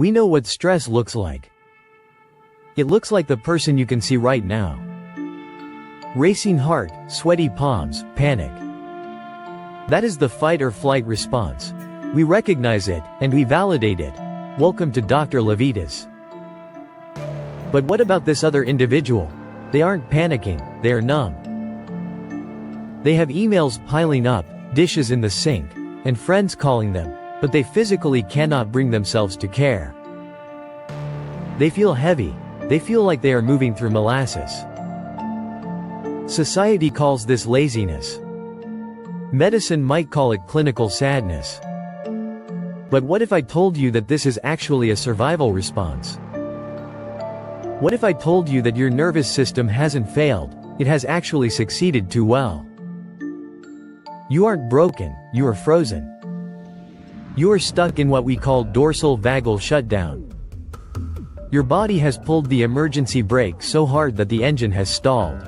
We know what stress looks like. It looks like the person you can see right now. Racing heart, sweaty palms, panic. That is the fight or flight response. We recognize it, and we validate it. Welcome to Dr. Levitas. But what about this other individual? They aren't panicking, they are numb. They have emails piling up, dishes in the sink, and friends calling them, but they physically cannot bring themselves to care. They feel heavy. They feel like they are moving through molasses. Society calls this laziness. Medicine might call it clinical sadness. But what if I told you that this is actually a survival response? What if I told you that your nervous system hasn't failed, it has actually succeeded too well? You aren't broken, you are frozen. You are stuck in what we call dorsal vagal shutdown. Your body has pulled the emergency brake so hard that the engine has stalled.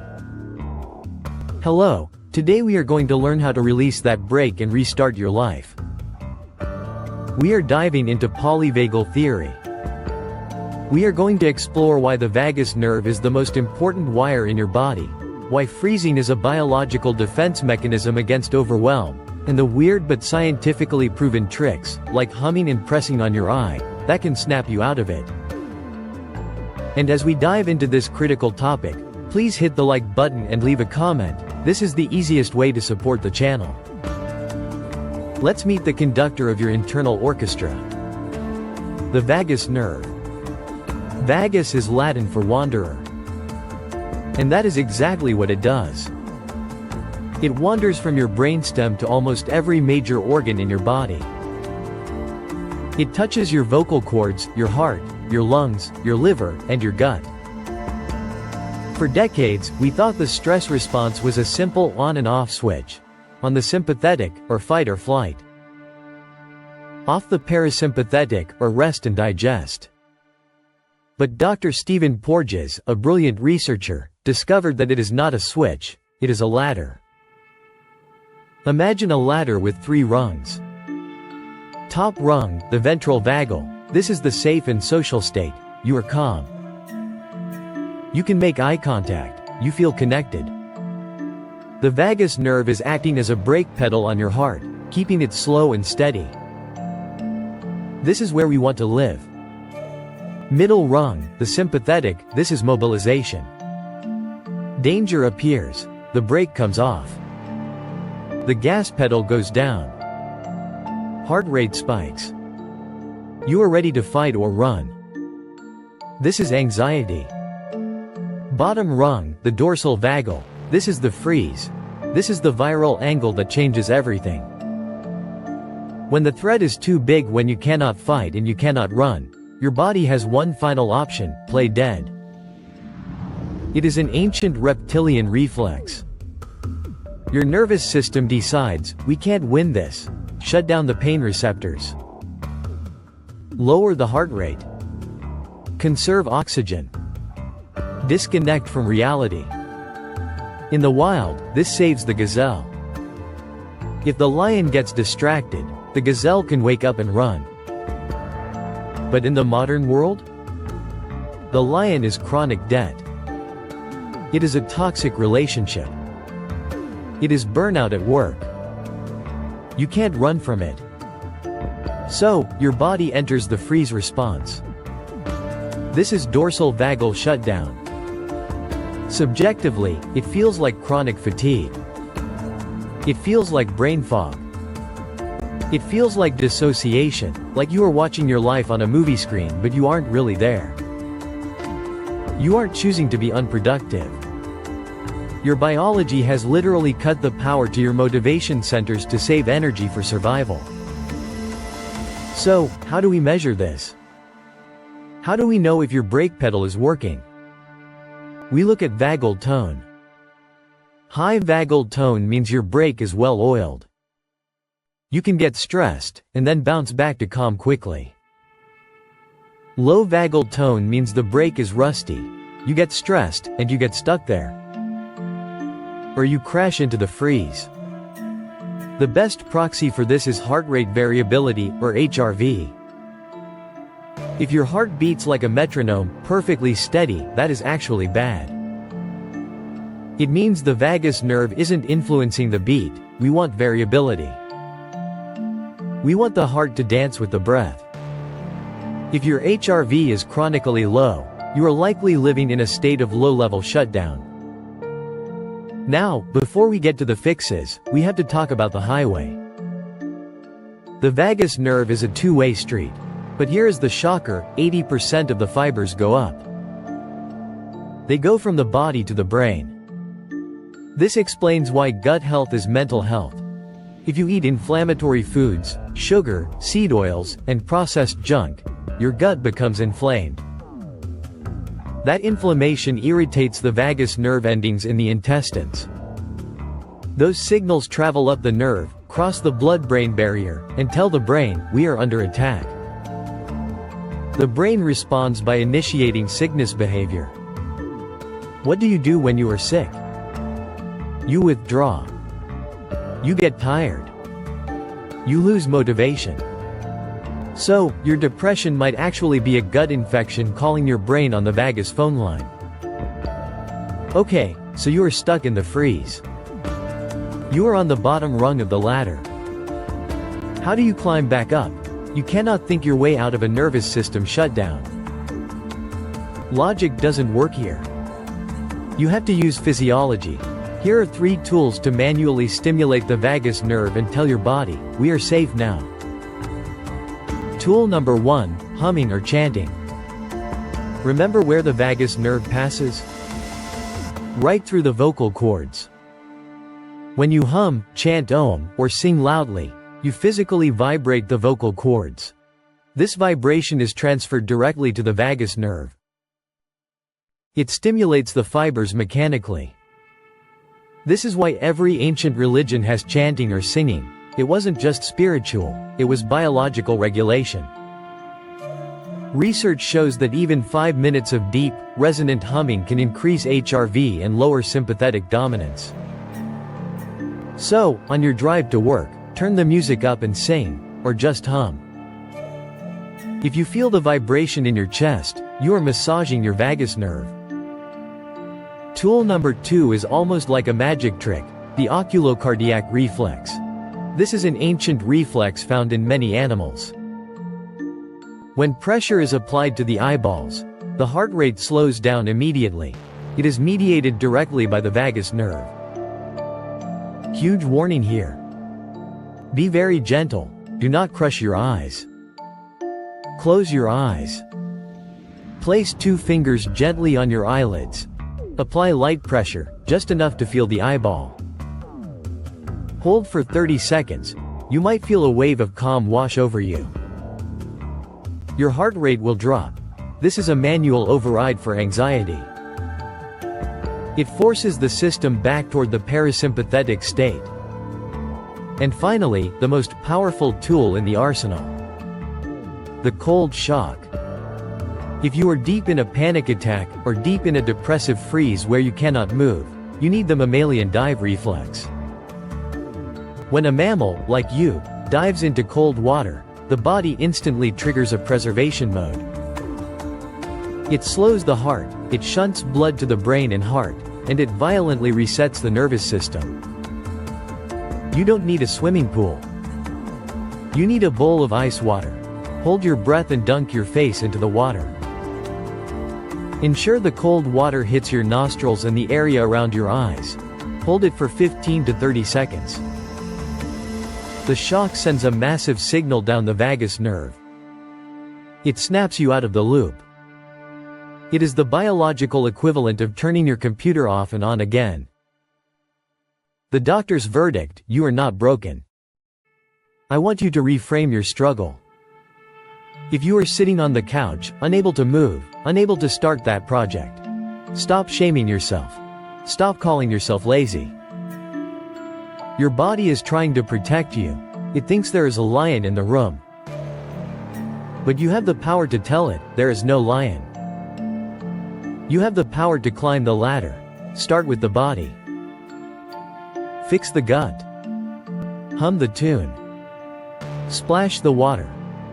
Hello, today we are going to learn how to release that brake and restart your life. We are diving into Polyvagal Theory. We are going to explore why the vagus nerve is the most important wire in your body, why freezing is a biological defense mechanism against overwhelm, and the weird but scientifically proven tricks, like humming and pressing on your eye, that can snap you out of it. And as we dive into this critical topic, please hit the like button and leave a comment. This is the easiest way to support the channel. Let's meet the conductor of your internal orchestra. The vagus nerve. Vagus is Latin for wanderer. And that is exactly what it does. It wanders from your brainstem to almost every major organ in your body. It touches your vocal cords, your heart, your lungs, your liver, and your gut. For decades, we thought the stress response was a simple on and off switch. On the sympathetic, or fight or flight. Off the parasympathetic, or rest and digest. But Dr. Stephen Porges, a brilliant researcher, discovered that it is not a switch, it is a ladder. Imagine a ladder with 3 rungs. Top rung, the ventral vagal. This is the safe and social state. You are calm. You can make eye contact. You feel connected. The vagus nerve is acting as a brake pedal on your heart, keeping it slow and steady. This is where we want to live. Middle rung, the sympathetic. This is mobilization. Danger appears. The brake comes off. The gas pedal goes down. Heart rate spikes. You are ready to fight or run. This is anxiety. Bottom rung, the dorsal vagal. This is the freeze. This is the viral angle that changes everything. When the threat is too big, when you cannot fight and you cannot run, your body has one final option: play dead. It is an ancient reptilian reflex. Your nervous system decides, we can't win this. Shut down the pain receptors. Lower the heart rate. Conserve oxygen. Disconnect from reality. In the wild, this saves the gazelle. If the lion gets distracted, the gazelle can wake up and run. But in the modern world, the lion is chronic debt. It is a toxic relationship. It is burnout at work. You can't run from it. So, your body enters the freeze response. This is dorsal vagal shutdown. Subjectively, it feels like chronic fatigue. It feels like brain fog. It feels like dissociation, like you are watching your life on a movie screen but you aren't really there. You aren't choosing to be unproductive. Your biology has literally cut the power to your motivation centers to save energy for survival. So, how do we measure this? How do we know if your brake pedal is working? We look at vagal tone. High vagal tone means your brake is well oiled. You can get stressed, and then bounce back to calm quickly. Low vagal tone means the brake is rusty. You get stressed, and you get stuck there. Or you crash into the freeze. The best proxy for this is heart rate variability, or HRV. If your heart beats like a metronome, perfectly steady, that is actually bad. It means the vagus nerve isn't influencing the beat. We want variability. We want the heart to dance with the breath. If your HRV is chronically low, you are likely living in a state of low-level shutdown. Now, before we get to the fixes, we have to talk about the highway. The vagus nerve is a two-way street. But here is the shocker, 80% of the fibers go up. They go from the body to the brain. This explains why gut health is mental health. If you eat inflammatory foods, sugar, seed oils, and processed junk, your gut becomes inflamed. That inflammation irritates the vagus nerve endings in the intestines. Those signals travel up the nerve, cross the blood-brain barrier, and tell the brain, we are under attack. The brain responds by initiating sickness behavior. What do you do when you are sick? You withdraw. You get tired. You lose motivation. So, your depression might actually be a gut infection calling your brain on the vagus phone line. Okay, so you are stuck in the freeze. You are on the bottom rung of the ladder. How do you climb back up? You cannot think your way out of a nervous system shutdown. Logic doesn't work here. You have to use physiology. Here are 3 tools to manually stimulate the vagus nerve and tell your body, we are safe now. Tool number 1, humming or chanting. Remember where the vagus nerve passes? Right through the vocal cords. When you hum, chant Om, or sing loudly, you physically vibrate the vocal cords. This vibration is transferred directly to the vagus nerve. It stimulates the fibers mechanically. This is why every ancient religion has chanting or singing. It wasn't just spiritual, it was biological regulation. Research shows that even 5 minutes of deep, resonant humming can increase HRV and lower sympathetic dominance. So, on your drive to work, turn the music up and sing, or just hum. If you feel the vibration in your chest, you are massaging your vagus nerve. Tool number 2 is almost like a magic trick, the oculocardiac reflex. This is an ancient reflex found in many animals. When pressure is applied to the eyeballs, the heart rate slows down immediately. It is mediated directly by the vagus nerve. Huge warning here. Be very gentle, do not crush your eyes. Close your eyes. Place 2 fingers gently on your eyelids. Apply light pressure, just enough to feel the eyeball. Hold for 30 seconds. You might feel a wave of calm wash over you. Your heart rate will drop. This is a manual override for anxiety. It forces the system back toward the parasympathetic state. And finally, the most powerful tool in the arsenal. The cold shock. If you are deep in a panic attack, or deep in a depressive freeze where you cannot move, you need the mammalian dive reflex. When a mammal, like you, dives into cold water, the body instantly triggers a preservation mode. It slows the heart, it shunts blood to the brain and heart, and it violently resets the nervous system. You don't need a swimming pool. You need a bowl of ice water. Hold your breath and dunk your face into the water. Ensure the cold water hits your nostrils and the area around your eyes. Hold it for 15 to 30 seconds. The shock sends a massive signal down the vagus nerve. It snaps you out of the loop. It is the biological equivalent of turning your computer off and on again. The doctor's verdict, you are not broken. I want you to reframe your struggle. If you are sitting on the couch, unable to move, unable to start that project, stop shaming yourself. Stop calling yourself lazy. Your body is trying to protect you. It thinks there is a lion in the room. But you have the power to tell it, there is no lion. You have the power to climb the ladder. Start with the body. Fix the gut. Hum the tune. Splash the water.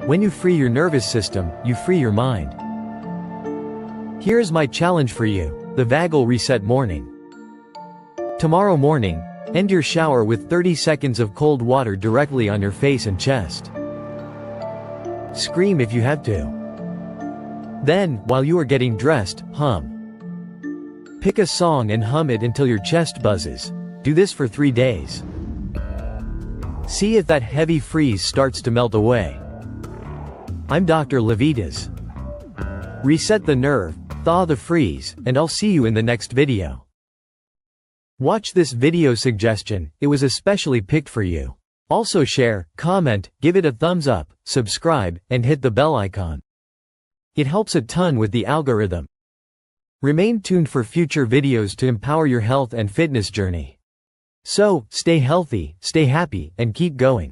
When you free your nervous system, you free your mind. Here is my challenge for you, the Vagal Reset Morning. Tomorrow morning, end your shower with 30 seconds of cold water directly on your face and chest. Scream if you have to. Then, while you are getting dressed, hum. Pick a song and hum it until your chest buzzes. Do this for 3 days. See if that heavy freeze starts to melt away. I'm Dr. Levitas. Reset the nerve, thaw the freeze, and I'll see you in the next video. Watch this video suggestion, it was especially picked for you. Also share, comment, give it a thumbs up, subscribe, and hit the bell icon. It helps a ton with the algorithm. Remain tuned for future videos to empower your health and fitness journey. So, stay healthy, stay happy, and keep going.